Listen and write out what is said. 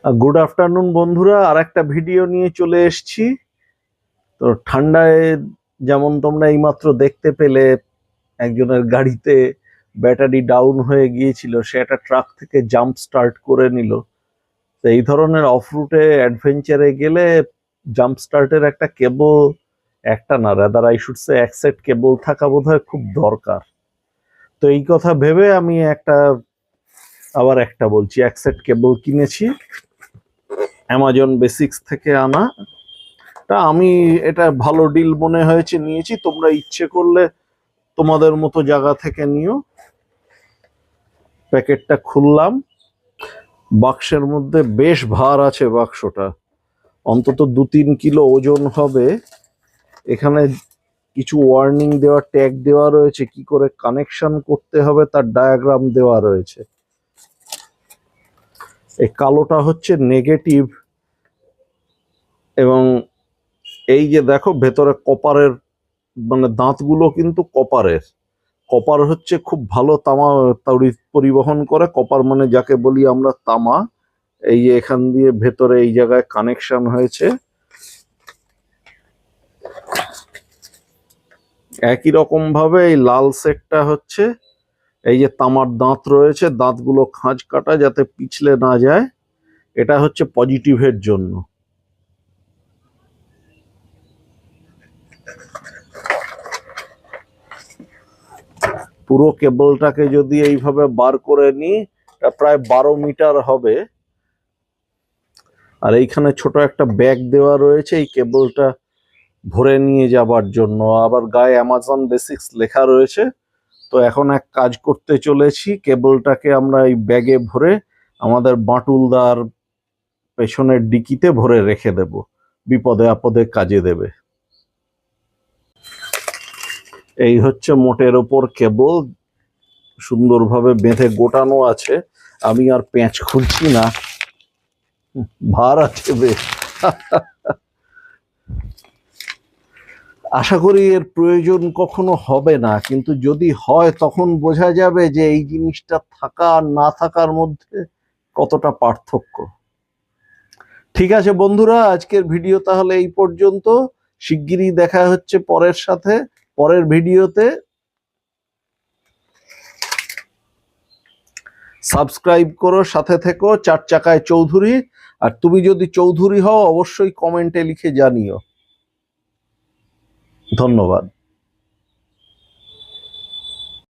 Good afternoon বন্ধুরা, আর একটা video নিয়ে চলে এসেছি। তো ঠান্ডায় যেমন তোমরা এইমাত্র দেখতে পেলে, একজনের গাড়িতে ব্যাটারি ডাউন হয়ে গিয়েছিল, সে একটা ট্রাক থেকে জাম্প স্টার্ট করে নিল। তো এই ধরনের অফ রুটে অ্যাডভেঞ্চারে গেলে জাম্প স্টার্টের একটা কেবল, একটা না, রাদার আই শুড সে এক সেট কেবল থাকা বোধহয় খুব দরকার। তো এই কথা ভেবে আমি আবার একটা বলছি, এক সেট কেবল কিনেছি, অ্যামাজন বেসিক্স থেকে আনা। আমি এটা ভালো ডিল মনে হয়েছে, নিয়েছি। তোমরা ইচ্ছে করলে তোমাদের মতো জায়গা থেকে নিও। প্যাকেটটা খুললাম, বাক্সের মধ্যে বেশ ভার আছে বাক্সটা, অন্তত 2-3 কিলো ওজন হবে। এখানে কিছু ওয়ার্নিং দেওয়া, ট্যাগ দেওয়া রয়েছে, কি করে কানেকশন করতে হবে তার ডায়াগ্রাম দেওয়া রয়েছে। এই কালোটা হচ্ছে নেগেটিভ, এবং এই যে দেখো ভেতরে কপারের, মানে দাঁতগুলো কিন্তু কপারের। কপার হচ্ছে খুব ভালো তামা তড়িৎ পরিবহন করে। কপার মানে যাকে বলি আমরা তামা। এই যে এখান দিয়ে ভেতরে এই জায়গায় কানেকশন হয়েছে। একই রকম ভাবে এই লাল সেটটা হচ্ছে, এই যে তামার দাঁত রয়েছে, দাঁতগুলো খাঁজ কাটা যাতে পিছলে না যায়। এটা হচ্ছে পজিটিভের জন্য। পুরো কেবলটাকে যদি এইভাবে বার করে নিই, প্রায় 12 মিটার হবে। আর এইখানে ছোট একটা ব্যাগ দেওয়া রয়েছে এই কেবলটা ভরে নিয়ে যাবার জন্য। আবার গায়ে অ্যামাজন বেসিক্স লেখা রয়েছে। তো এখন এক কাজ করতে চলেছি, কেবলটাকে আমরা এই ব্যাগে ভরে আমাদের বাঁটুলদার পেছনের ডিকিতে ভরে রেখে দেব, বিপদে আপদে কাজে দেবে। এই হচ্ছে মোটের ওপর কেবল, সুন্দরভাবে বেঁধে গোটানো আছে। আমি আর পেঁচ খুলছি না, ভার আছে বেশ। আশা করি এর প্রয়োজন কখনো হবে না, কিন্তু যদি হয় তখন বোঝা যাবে যে এই জিনিসটা থাকা আর না থাকার মধ্যে কতটা পার্থক্য। ঠিক আছে বন্ধুরা, আজকের ভিডিও তাহলে এই পর্যন্ত। শিগগিরই দেখা হচ্ছে পরের ভিডিওতে। সাবস্ক্রাইব করো, সাথে থেকো। 4 চাকায় চৌধুরী। আর তুমি যদি চৌধুরী হও অবশ্যই কমেন্টে লিখে জানিও। ধন্যবাদ।